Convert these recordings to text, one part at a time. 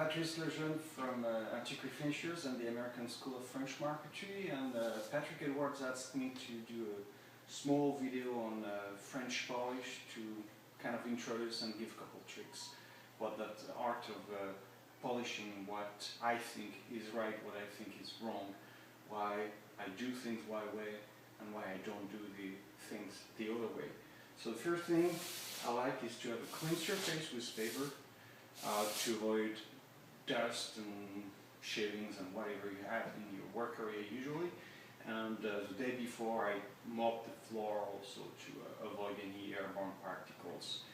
Patrice Lejeune from Antique Refinishers and the American School of French Marquetry, and Patrick Edwards asked me to do a small video on French polish to kind of introduce and give a couple tricks about that art of polishing, what I think is right, what I think is wrong, why I do things one way and why I don't do the things the other way. So the first thing I like is to have a clean surface with paper to avoid dust and shavings and whatever you have in your work area usually. And the day before I mop the floor also to avoid any airborne particles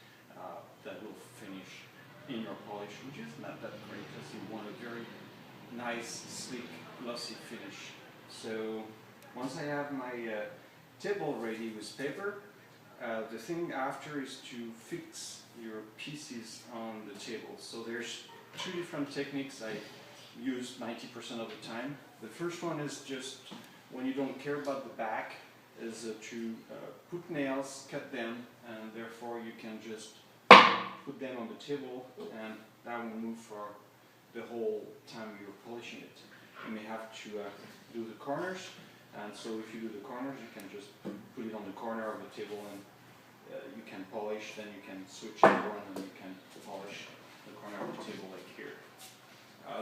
that will finish in your polish, which is not that great because you want a very nice, sleek, glossy finish. So once I have my table ready with paper, the thing after is to fix your pieces on the table. So there's two different techniques I use 90% of the time. The first one is just when you don't care about the back, is to put nails, cut them, and therefore you can just put them on the table and that will move for the whole time you're polishing it. You may have to do the corners, and so if you do the corners you can just put it on the corner of the table and you can polish, then you can switch over and then you can polish the corner of the table like here.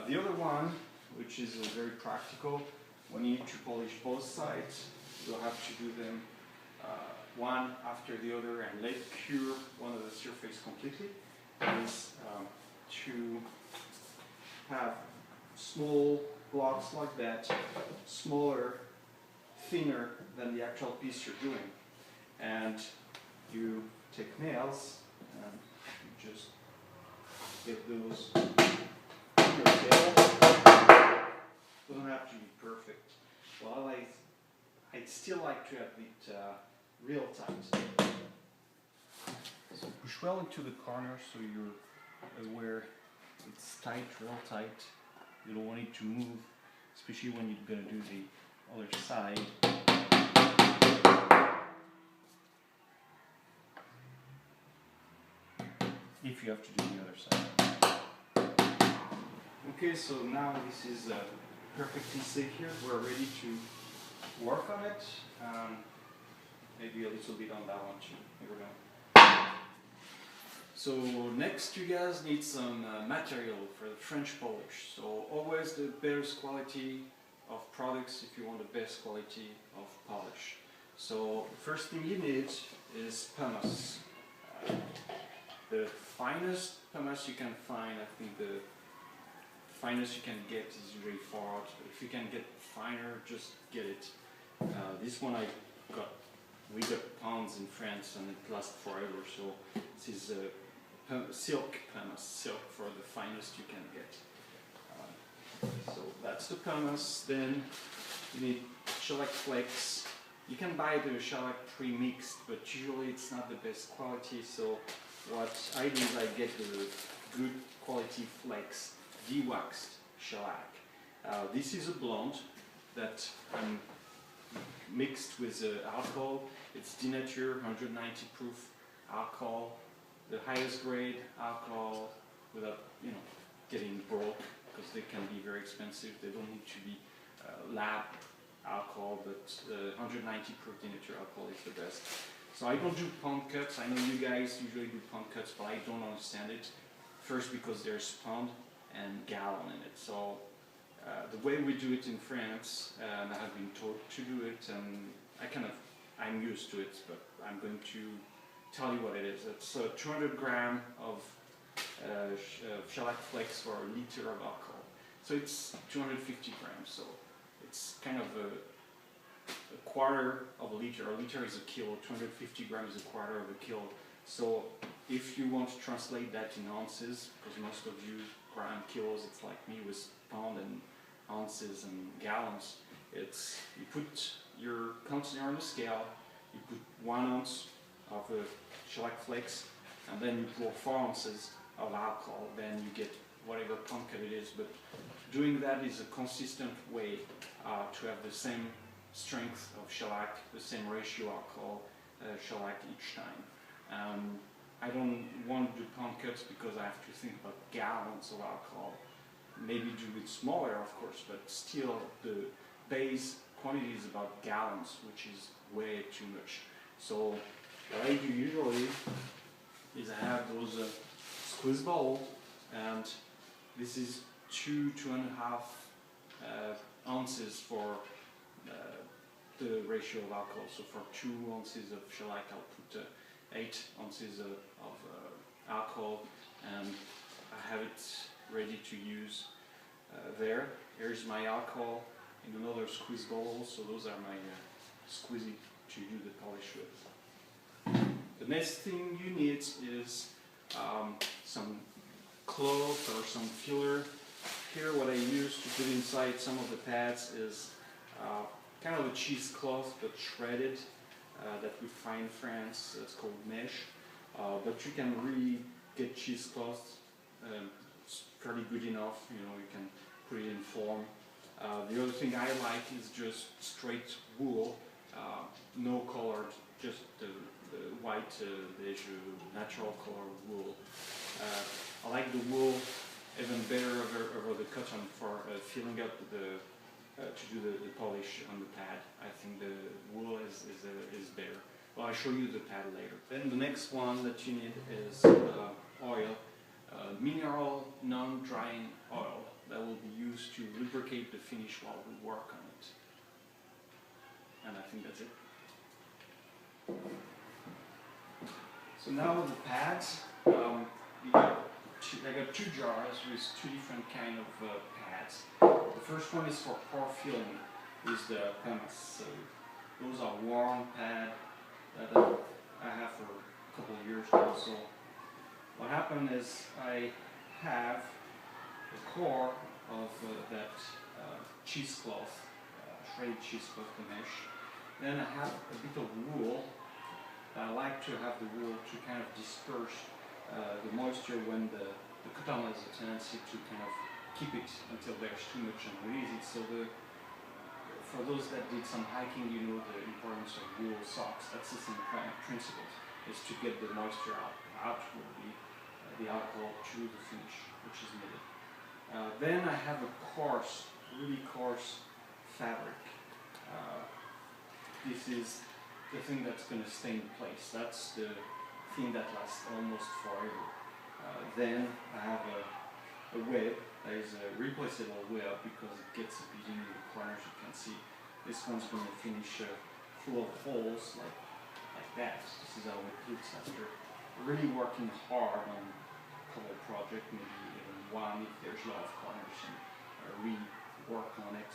The other one, which is very practical, when you need to polish both sides, you'll have to do them one after the other and let cure one of the surface completely, is to have small blocks like that, smaller, thinner than the actual piece you're doing. And you take nails and you just get those on your table. Doesn't have to be perfect. Well, I'd still like to have it real tight. So push well into the corner so you're aware it's tight, real tight. You don't want it to move, especially when you're going to do the other side. If you have to do the other side. Okay, so now this is perfectly safe here. We're ready to work on it. Maybe a little bit on that one too. Never know. So next, you guys need some material for the French polish. So always the best quality of products if you want the best quality of polish. So the first thing you need is pumice. The finest pumice you can find, I think the finest you can get is usually far out. If you can get finer, just get it. This one we got pounds in France and it lasts forever. So this is silk pumice, silk for the finest you can get. So that's the pumice. Then you need shellac flakes. You can buy the shellac pre-mixed, but usually it's not the best quality. So what I do is I get the good quality flakes, de-waxed shellac. This is a blonde that I'm mixed with alcohol. It's denature, 190 proof alcohol, the highest grade alcohol without getting broke, because they can be very expensive. They don't need to be lab alcohol, but 190 proof denature alcohol is the best. So I don't do pound cuts. I know you guys usually do pound cuts, but I don't understand it. First, because there's pound and gallon in it. So the way we do it in France, and I have been taught to do it, and I'm used to it, but I'm going to tell you what it is. It's 200 grams of shellac flakes for a liter of alcohol. So it's 250 grams. So it's kind of a quarter of a liter. A liter is a kilo. 250 grams is a quarter of a kilo. So if you want to translate that in ounces, because most of you gram kilos, it's like me with pound and ounces and gallons. It's you put your container on the scale. You put 1 ounce of shellac flakes, and then you pour 4 ounces of alcohol. Then you get whatever pound cut it is. But doing that is a consistent way to have the same strength of shellac, the same ratio alcohol shellac each time. I don't want to do pound cuts because I have to think about gallons of alcohol. maybe do it smaller, of course, but still the base quantity is about gallons, which is way too much. So what I do usually is I have those squeeze bowls, and this is 2.5 ounces for the ratio of alcohol. So for 2 ounces of shellac, I'll put 8 ounces of alcohol, and I have it ready to use there. Here's my alcohol in another squeeze bowl, so those are my squeezy to do the polish with. The next thing you need is some cloth or some filler. Here what I use to put inside some of the pads is kind of a cheesecloth but shredded that we find in France. It's called mesh, but you can really get cheesecloth. It's fairly good enough, you know, you can put it in form. The other thing I like is just straight wool, no colored, just the white, beige, natural color wool. I like the wool even better over the cotton for filling up to do the polish on the pad. I think the wool is better. Well, I'll show you the pad later. Then the next one that you need is oil, mineral non-drying oil that will be used to lubricate the finish while we work on it. And I think that's it. So now the pads, I got 2 jars with 2 different kind of pads. The first one is for pour filling, is the pumice. So those are worn pads that I have for a couple of years now. So what happened is I have the core of that cheesecloth, shredded cheesecloth, the mesh. Then I have a bit of wool. I like to have the wool to kind of disperse the moisture when the cotton has a tendency to kind of keep it until there's too much and release it. So for those that did some hiking, you know the importance of wool socks. That's the same principle, is to get the moisture out with the alcohol to the finish, which is needed. Then I have a coarse, really coarse fabric. This is the thing that's going to stay in place. That's the thing that lasts almost forever. Then I have a web. That is a replaceable web because it gets a beading in the corners. You can see this one's going to finish full of holes like that. This is how it looks after really working hard on a couple project, maybe even one if there's a lot of corners, and rework on it.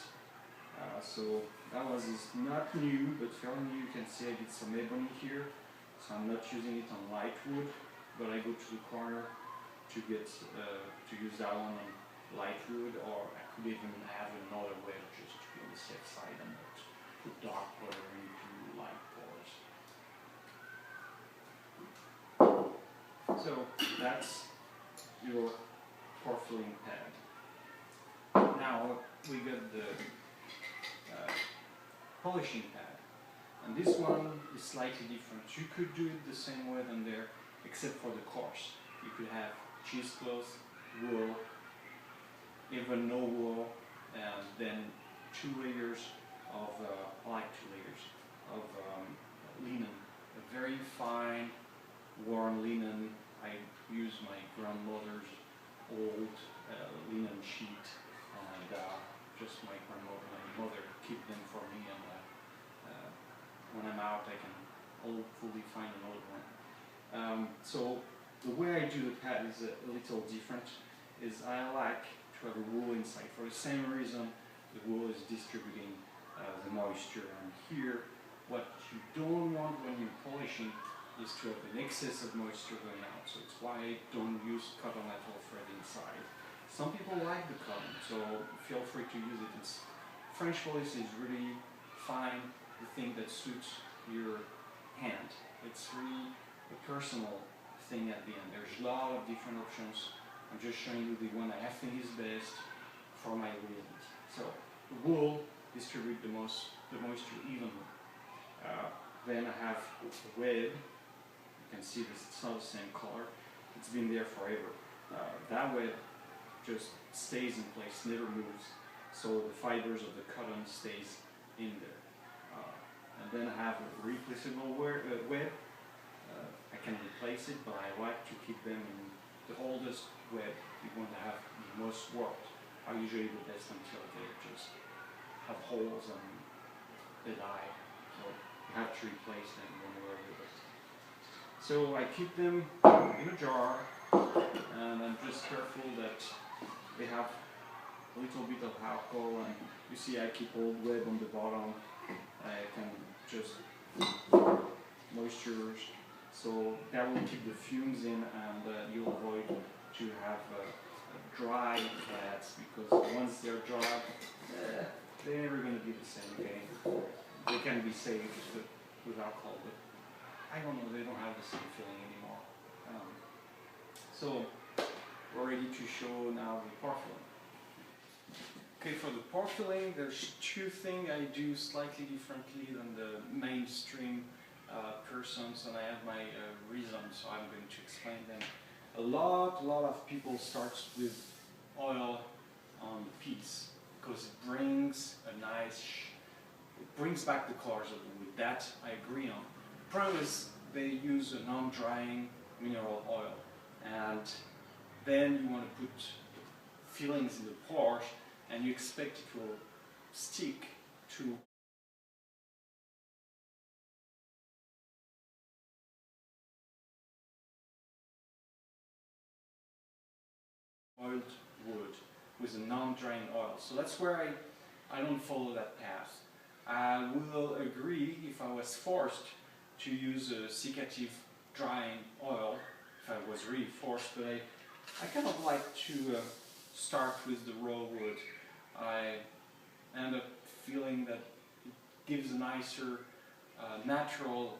So that is not new, but fairly new. You can see I did some ebony here, so I'm not using it on light wood, but I go to the corner to get to use that one on light wood, or I could even have another way just to be on the safe side and not put dark color into light colors. So that's your pour filling pad. Now we got the polishing pad, and this one is slightly different. You could do it the same way than there, except for the coarse. You could have cheesecloth, wool, even no wool, and then 2 layers of, I like 2 layers of linen, a very fine, worn linen. I use my grandmother's old linen sheet, and just my mother keep them for me, and when I'm out I can hopefully find another one. So the way I do the pad is a little different. Is I like to have a wool inside. For the same reason, the wool is distributing the moisture. And here, what you don't want when you're polishing is to have an excess of moisture going out. So it's why I don't use cotton metal thread inside. Some people like the cotton, so feel free to use it. French polish is really find the thing that suits your hand. It's really a personal thing at the end. There's a lot of different options. I'm just showing you the one I think is best for my reasons. So the wool distributes the moisture evenly. Then I have a web. You can see this, it's not the same color. It's been there forever. That web just stays in place, never moves. So the fibers of the cotton stays in there. And then I have a replaceable web. I can replace it, but I like to keep them in the oldest web. You want to have the most warped are usually the best until they just have holes and they die. So you have to replace them when you're with it. So I keep them in a jar, and I'm just careful that they have a little bit of alcohol, and you see I keep old web on the bottom. I can just moisture, so that will keep the fumes in, and you'll avoid to have dry pads, because once they're dry, they're never going to be the same again. They can be saved with alcohol, but I don't know, they don't have the same feeling anymore. So we're ready to show now the pour filling. Okay, for the pour filling, there's two things I do slightly differently than the mainstream persons, and I have my reasons, so I'm going to explain them. A lot of people start with oil on the piece because it brings a nice, it brings back the colors of the wood. That I agree on. The problem is they use a non-drying mineral oil, and then you want to put fillings in the pores, and you expect it will stick to oiled wood with a non-drying oil. So that's where I don't follow that path. I will agree if I was forced to use a cicative drying oil, if I was really forced, but I kind of like to start with the raw wood. I end up feeling that it gives a nicer, natural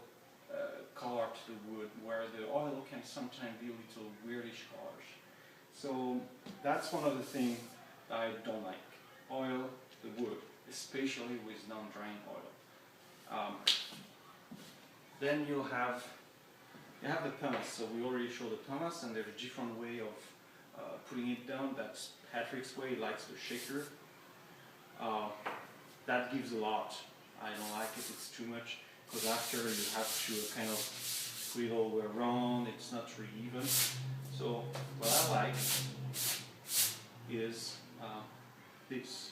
color to the wood, where the oil can sometimes be a little weirdish colors. So that's one of the things I don't like. Oil the wood, especially with non-drying oil. Then you have the pumice. So we already showed the pumice, and there's a different way of putting it down. That's Patrick's way. He likes the shaker. That gives a lot. I don't like it. It's too much, because after you have to kind of put it all the way around. It's not really even. So what I like is this.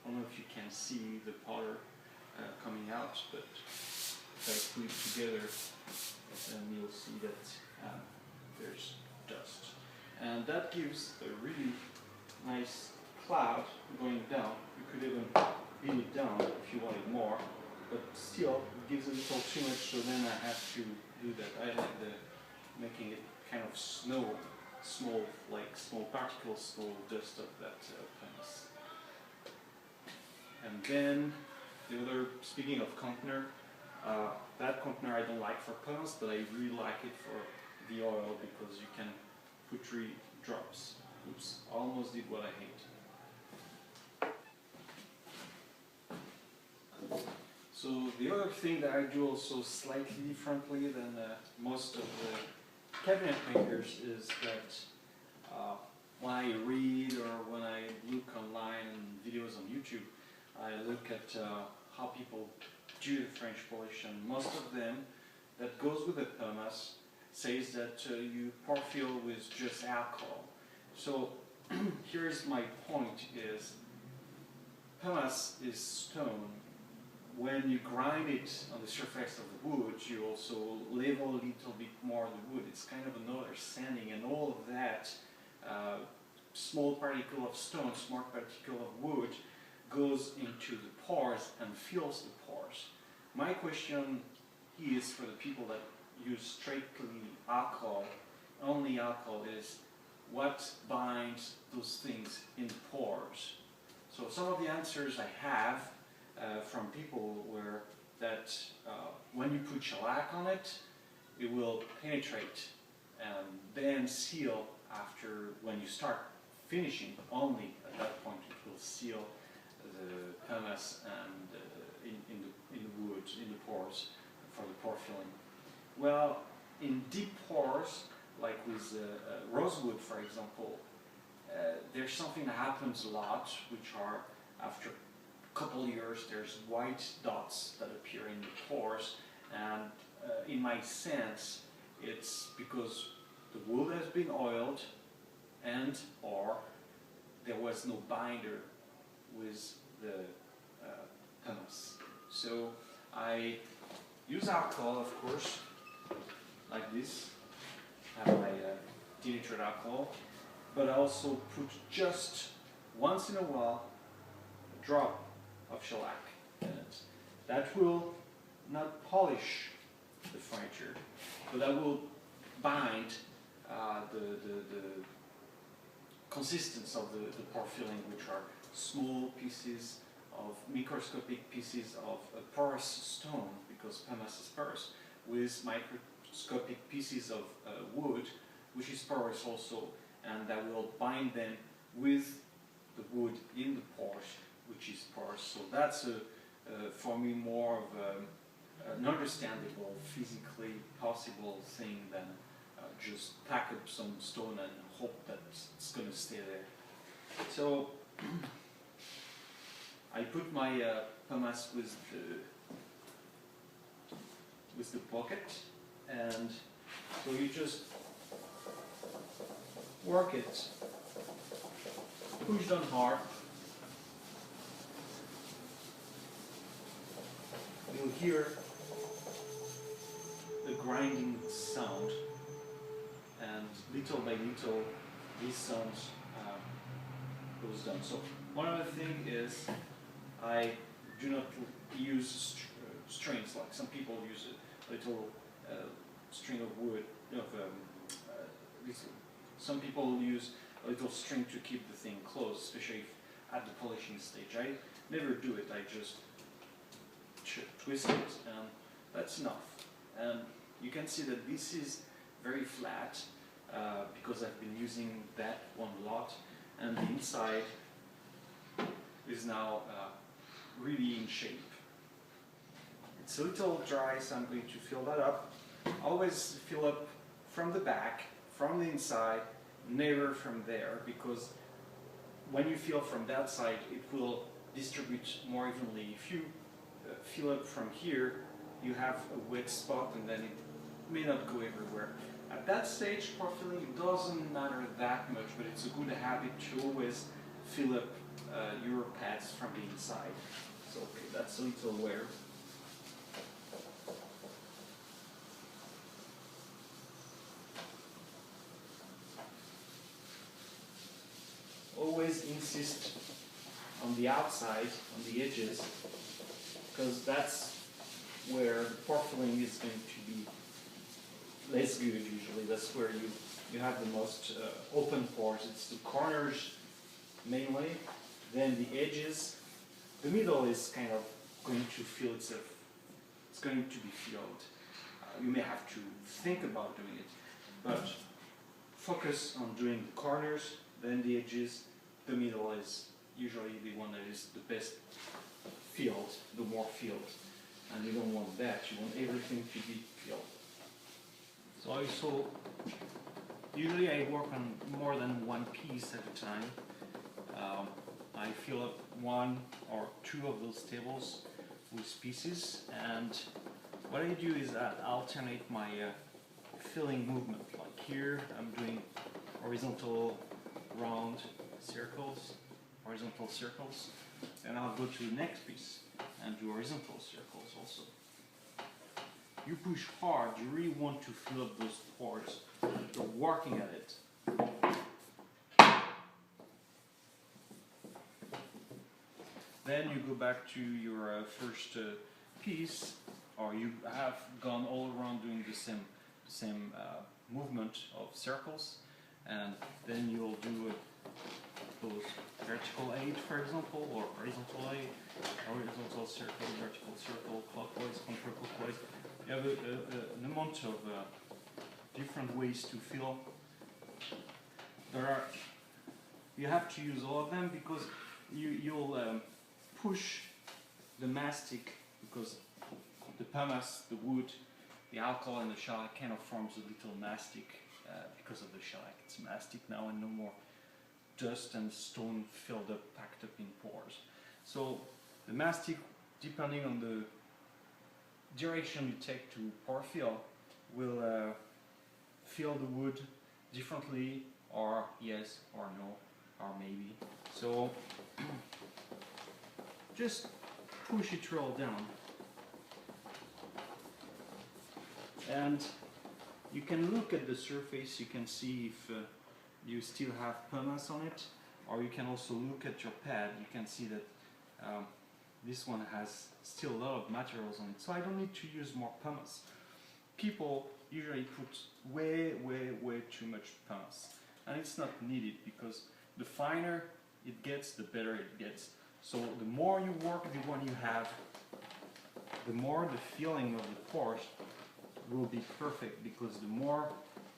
I don't know if you can see the powder coming out, but if I put it together, then you'll see that there's dust. And that gives a really nice cloud going down. You could even beat it down if you wanted more, but still it gives a little too much, so then I have to do that. I like making it kind of small particles, small dust of that pumice. And then the other, speaking of container, that container I don't like for pumice, but I really like it for the oil, because you can put 3 drops. Oops, almost did what I hate. So the other thing that I do also slightly differently than most of the cabinet makers is that when I read or when I look online and videos on YouTube, I look at how people do the French polish, and most of them that goes with the pumice says that you pour fill with just alcohol. So here's my point: is pumice is stone. When you grind it on the surface of the wood, you also level a little bit more of the wood. It's kind of another sanding, and all of that small particle of stone, small particle of wood, goes into the pores and fills the pores. My question is, for the people that use strictly alcohol, only alcohol, is what binds those things in the pores? So some of the answers I have from people were that when you put shellac on it, it will penetrate and then seal after, when you start finishing, only at that point it will seal the pumice and in the wood, in the pores, for the pore filling. Well, in deep pores, like with rosewood, for example, there's something that happens a lot, which are after a couple of years there's white dots that appear in the pores, and in my sense it's because the wood has been oiled and or there was no binder with the pumice. So I use alcohol, of course, like this. I have my denatured alcohol, but I also put just once in a while a drop of shellac in it. That will not polish the furniture, but that will bind the consistence of the pore filling, which are small pieces of microscopic pieces of a porous stone, because pumice is porous, with microscopic pieces of wood, which is porous also, and that will bind them with the wood in the pores, which is porous. So that's for me more of an understandable, physically possible thing than just pack up some stone and hope that it's going to stay there. So I put my pumice with the bucket, and so you just work it, push down hard. You'll hear the grinding sound, and little by little this sound goes down. So one other thing is I do not use strings like some people use a little string of wood. Some people use a little string to keep the thing closed, especially at the polishing stage. I never do it. I just twist it, and that's enough. And you can see that this is very flat because I've been using that one a lot, and the inside is now really in shape. It's a little dry, so I'm going to fill that up. Always fill up from the back, from the inside, never from there, because when you fill from that side, it will distribute more evenly. If you fill up from here, you have a wet spot, and then it may not go everywhere. At that stage, pore filling, it doesn't matter that much, but it's a good habit to always fill up your pads from the inside. So okay, that's a little wear. Always insist on the outside, on the edges, because that's where the pore filling is going to be less good usually. That's where you have the most open pores. It's the corners mainly, then the edges. The middle is kind of going to feel itself. It's going to be filled. You may have to think about doing it, but focus on doing the corners, then the edges. The middle is usually the one that is the best filled, the more filled. And you don't want that, you want everything to be filled. So usually I work on more than one piece at a time. I fill up one or two of those tables with pieces, and what I do is I alternate my filling movement. Like here I'm doing horizontal round circles, horizontal circles, and I'll go to the next piece and do horizontal circles also. You push hard, you really want to fill up those pores. You're working at it. Then you go back to your first piece, or you have gone all around doing the same movement of circles, and then you'll do those vertical 8, for example, or horizontal 8, horizontal circle, vertical circle, clockwise, counterclockwise. You have an amount of different ways to fill. You have to use all of them because you'll push the mastic, because the pumice, the wood, the alcohol, and the shellac kind of forms a little mastic because of the shellac. It's mastic now and no more dust and stone filled up, packed up in pores. So the mastic, depending on the direction you take to pore fill, will fill the wood differently, or yes or no, or maybe. So just push it roll down, and you can look at the surface. You can see if you still have pumice on it, or you can also look at your pad. You can see that this one has still a lot of materials on it, so I don't need to use more pumice. People usually put way too much pumice, and it's not needed, because the finer it gets, the better it gets. So the more you work the one you have, the more the feeling of the pores will be perfect, because the more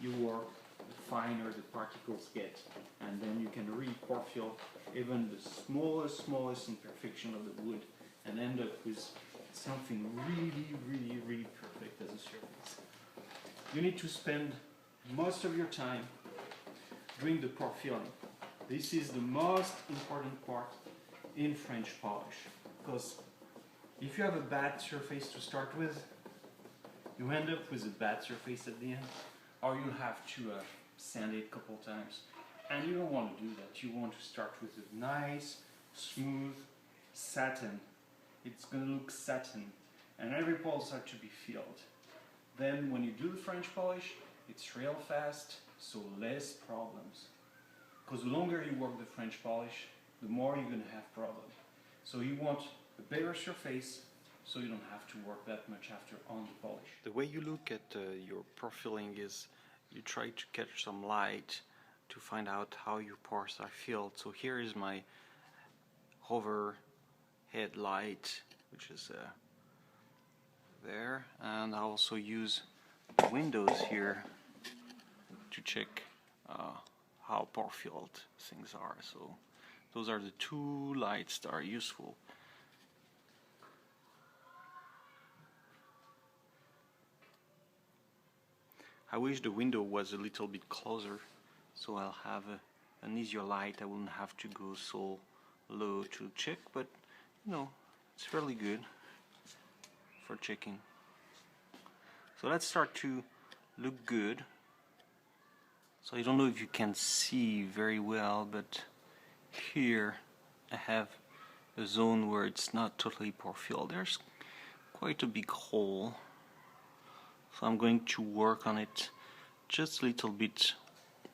you work, the finer the particles get, and then you can really pore fill even the smallest imperfection of the wood and end up with something really perfect as a surface. You need to spend most of your time doing the pore filling. This is the most important part in French polish, because if you have a bad surface to start with, you end up with a bad surface at the end, or you have to sand it a couple times, and you don't want to do that. You want to start with a nice, smooth satin. It's going to look satin, and every pores are to be filled. Then when you do the French polish, it's real fast, so less problems. Because the longer you work the French polish, the more you're going to have problems. So you want a better surface, so you don't have to work that much after on the polish. The way you look at your pore filling is you try to catch some light to find out how your pores are filled. So here is my overhead light, which is there, and I also use the windows here to check how pore filled things are. So those are the two lights that are useful. I wish the window was a little bit closer, so I'll have an easier light. I wouldn't have to go so low to check, but you know, it's fairly good for checking. So let's start to look good. So I don't know if you can see very well, but here I have a zone where it's not totally pore filled. There's quite a big hole. So I'm going to work on it just a little bit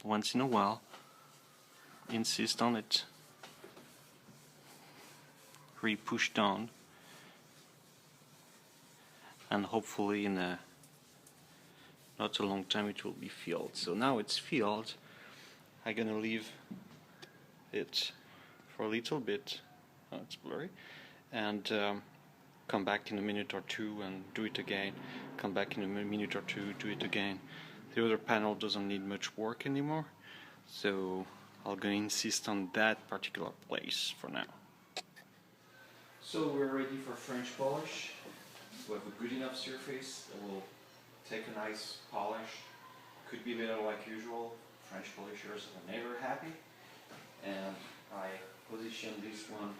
once in a while. Insist on it. Really push down. And hopefully in a not a long time it will be filled. So now it's filled. I'm gonna leave it for a little bit. Oh, it's blurry. And come back in a minute or two and do it again. Come back in a minute or two, do it again. The other panel doesn't need much work anymore, so I'll go insist on that particular place for now. So we're ready for French polish. We have a good enough surface that will take a nice polish. Could be a little like usual. French polishers are never happy. And I position this one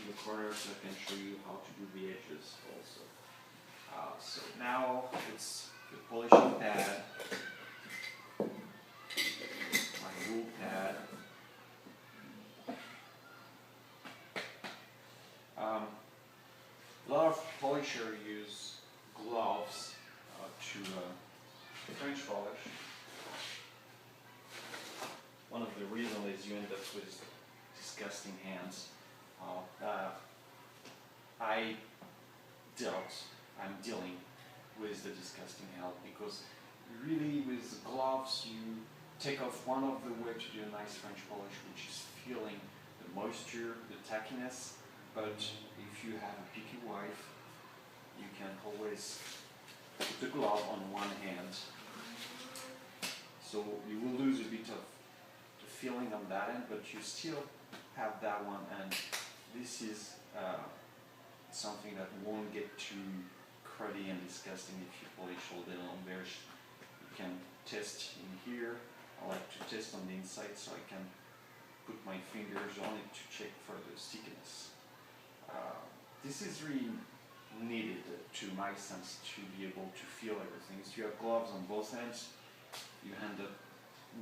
in the corner so I can show you how to do the edges also. So now it's the polishing pad, my wool pad. A lot of polishers use gloves to French polish. One of the reasons is you end up with disgusting hands. I'm dealing with the disgusting hand, because really with gloves you take off one of the way to do a nice French polish, which is feeling the moisture, the tackiness. But if you have a picky wife, you can always put the glove on one hand. So you will lose a bit of the feeling on that end, but you still have that one, and this is something that won't get too cruddy and disgusting if you polish all day long. You can test in here. I like to test on the inside so I can put my fingers on it to check for the stickiness. This is really needed to my sense to be able to feel everything. If you have gloves on both hands, you end up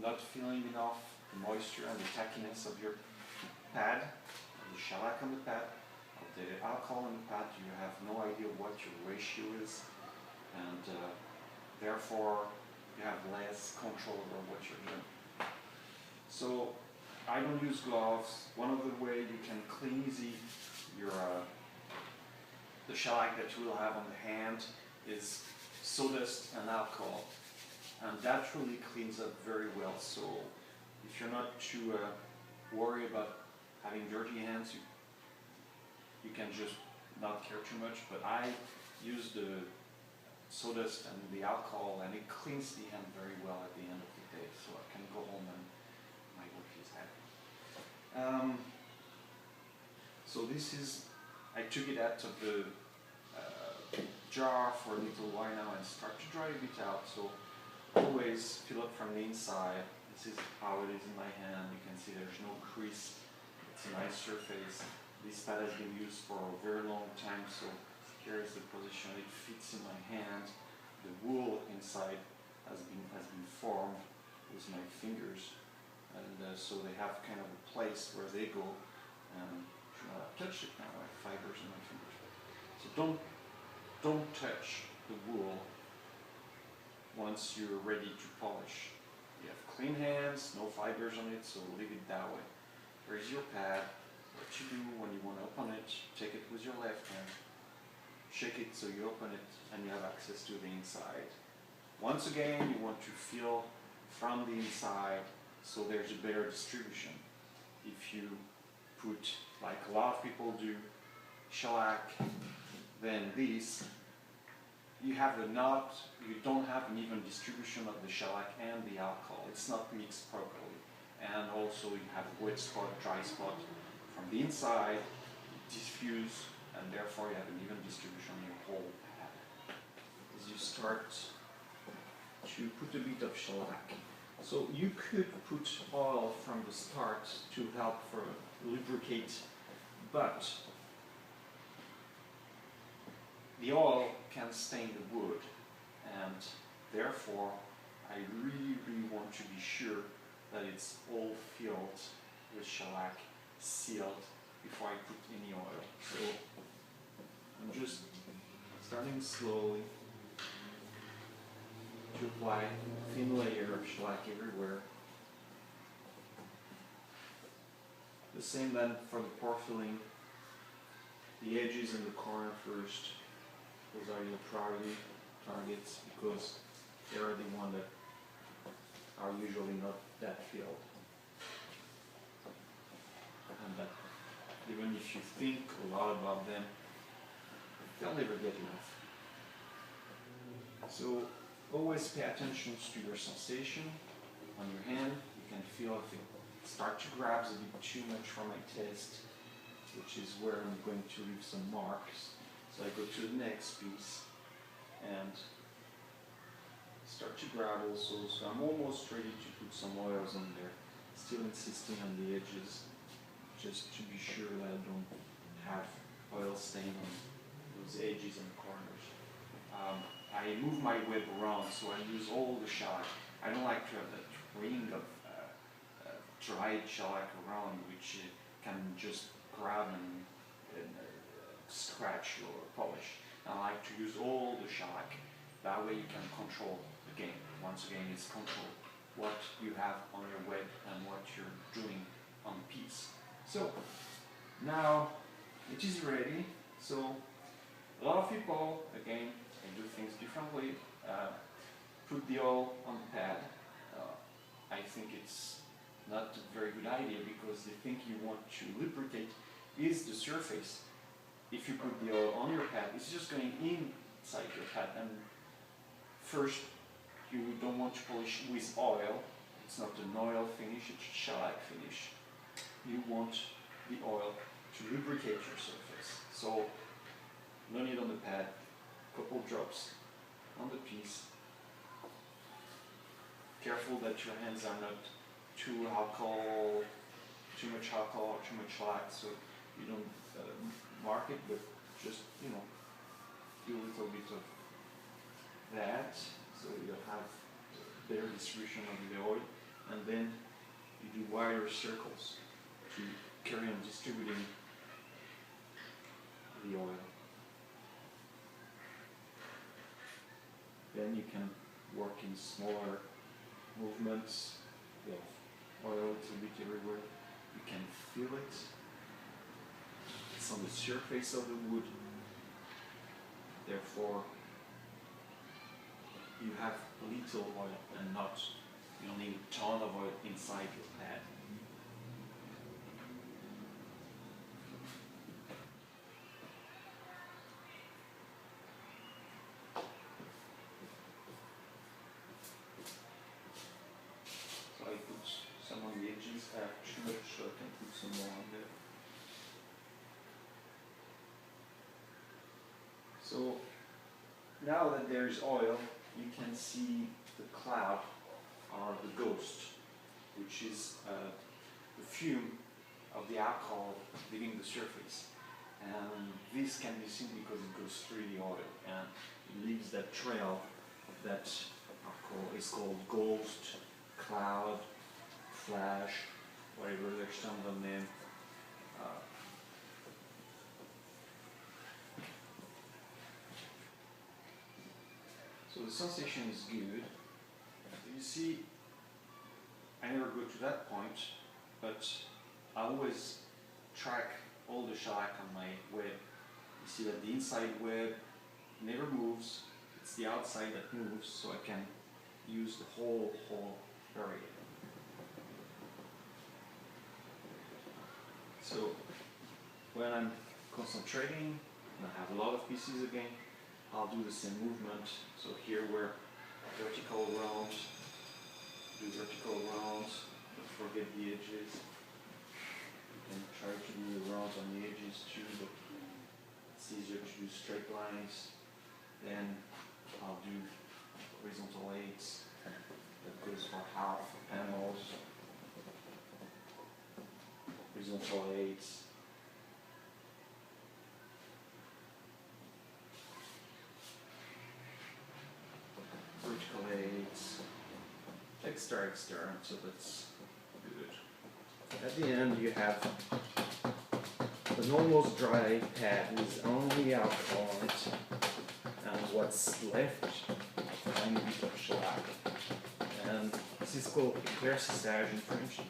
not feeling enough the moisture and the tackiness of your pad, of the shellac on the pad, of the alcohol on the pad. You have no idea what your ratio is, and therefore you have less control over what you're doing. So I don't use gloves. One of the way you can clean easy your the shellac that you will have on the hand is sawdust and alcohol, and that really cleans up very well. So if you're not too worried about having dirty hands, you can just not care too much. But I use the sawdust and the alcohol, and it cleans the hand very well at the end of the day. So I can go home and my work is happy. So this is, I took it out of the jar for a little while now and start to dry a bit out. So always fill up from the inside. This is how it is in my hand. You can see there's no crease. It's a nice surface. This pad has been used for a very long time, so here is the position. It fits in my hand. The wool inside has been formed with my fingers, and so they have kind of a place where they go. And touch it now. I have fibers in my fingers. So don't touch the wool once you're ready to polish. You have clean hands, no fibers on it, so leave it that way. Here's your pad. What you do when you want to open it, take it with your left hand, shake it so you open it and you have access to the inside. Once again, you want to feel from the inside so there's a better distribution. If you put, like a lot of people do, shellac, then this, you have a knot, you don't have an even distribution of the shellac and the alcohol. It's not mixed properly. And also you have a wet spot, dry spot from the inside, diffuse, and therefore you have an even distribution in your whole pad. As you start to put a bit of shellac. So you could put oil from the start to help for lubricate, but the oil can stain the wood, and therefore I really want to be sure that it's all filled with shellac, sealed, before I put any oil. So I'm just starting slowly to apply a thin layer of shellac everywhere. The same then for the pour filling. The edges and the corner first. Those are your priority targets because they are the ones that are usually not that filled. And that even if you think a lot about them, they'll never get enough. So always pay attention to your sensation on your hand. You can feel if it starts to grab a bit too much for my taste, which is where I'm going to leave some marks. So I go to the next piece and start to grab also. So I'm almost ready to put some oils on there. Still insisting on the edges, just to be sure that I don't have oil stain on those edges and corners. I move my web around, so I use all the shellac. I don't like to have that ring of dried shellac around, which can just grab and scratch or polish. I like to use all the shellac. That way you can control the game. Once again, it's control what you have on your web and what you're doing on the piece. So now it is ready. So a lot of people, again, they do things differently. Put the oil on the pad. I think it's not a very good idea because the thing you want to lubricate is the surface. If you put the oil on your pad, it's just going inside your pad. And first, you don't want to polish with oil. It's not an oil finish, it's a shellac finish. You want the oil to lubricate your surface. So, no need on the pad, couple drops on the piece. Careful that your hands are not too alcohol too much alcohol or too much light, so you don't mark it, but just, you know, do a little bit of that, so you have better distribution of the oil, and then you do wider circles to carry on distributing the oil. Then you can work in smaller movements with oil a little bit everywhere. You can feel it. It's on the surface of the wood. Therefore, you have little oil and not, you don't need a ton of oil inside your pad. So I put some on the edges. I have too much, so I can put some more on there. So now that there is oil, you can see the cloud or the ghost, which is the fume of the alcohol leaving the surface. And this can be seen because it goes through the oil and it leaves that trail that is called ghost, cloud, flash, whatever their standard name. So the sensation is good. You see, I never go to that point, but I always track all the shellac on my web. You see that the inside web never moves, it's the outside that moves, so I can use the whole area. So when I'm concentrating, and I have a lot of pieces again, I'll do the same movement. So here we're vertical rounds, do vertical rounds, don't forget the edges. You can try to do the rounds on the edges too, but it's easier to do straight lines. Then I'll do horizontal eights, that goes for half panels, horizontal eights. Vertical eights, extra, so that's good. At the end you have an almost dry pad with only alcohol on it, and what's left, a tiny bit of shellac. And this is called éclaircissage in French.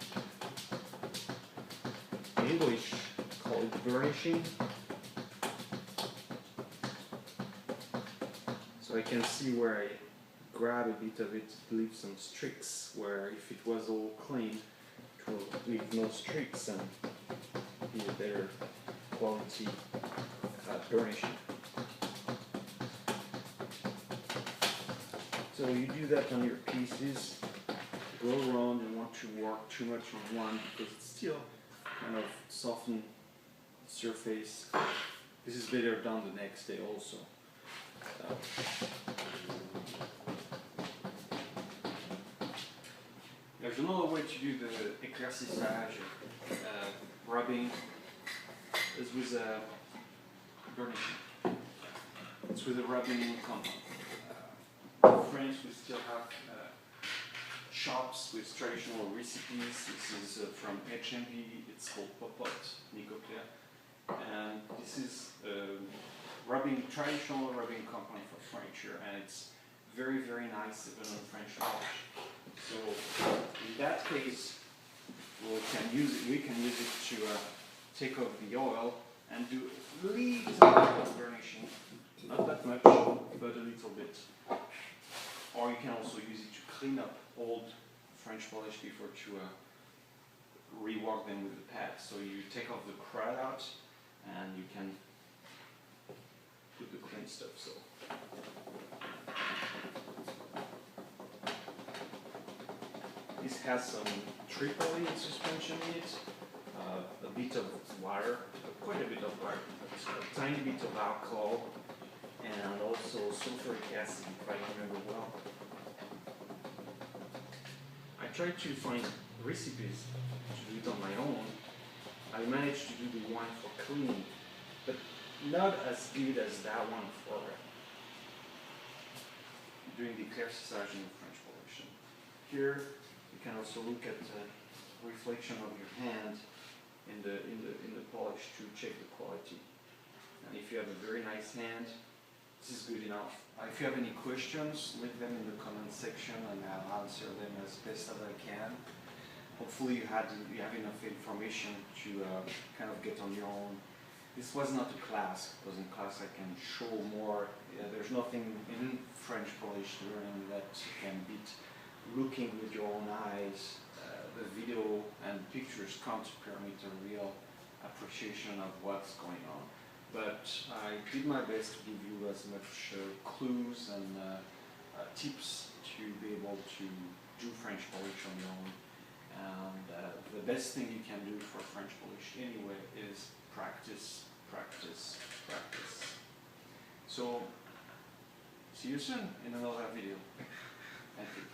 In English, call it burnishing. So I can see where I grab a bit of it, leave some streaks, where if it was all clean, it will leave no streaks and be a better quality burnishing. So you do that on your pieces, go around and want to work too much on one because it's still kind of soften the surface. This is better done the next day also. There's another way to do the éclaircissage, rubbing, is with a burnishing. It's with a rubbing compound. In France, we still have shops with traditional recipes. This is from HMV, it's called Popote, Nicoclea. And this is traditional rubbing compound for furniture, and it's very, very nice even on French polish. So in that case, we can use it to take off the oil and do a little bit of burnishing, not that much, but a little bit. Or you can also use it to clean up old French polish before to rework them with the pad. So you take off the crud out and you can put the clean stuff. So this has some tripoli suspension in it, a bit of wire, quite a bit of wire, a tiny bit of alcohol, and also sulfuric acid, if I remember well. I tried to find recipes to do it on my own. I managed to do the one for cleaning, but not as good as that one for doing the éclaircissage and French polish. Here you can also look at the reflection of your hand in the polish to check the quality. And if you have a very nice hand, this is good enough. If you have any questions, leave them in the comment section and I'll answer them as best as I can. Hopefully you have enough information to kind of get on your own. This was not a class, because in class I can show more. There's nothing in French polish learning that can beat looking with your own eyes. The video and pictures can't permit a real appreciation of what's going on. But I did my best to give you as much clues and tips to be able to do French polish on your own. And the best thing you can do for French polish anyway is practice, practice, practice. So, see you soon in another video. Thank you.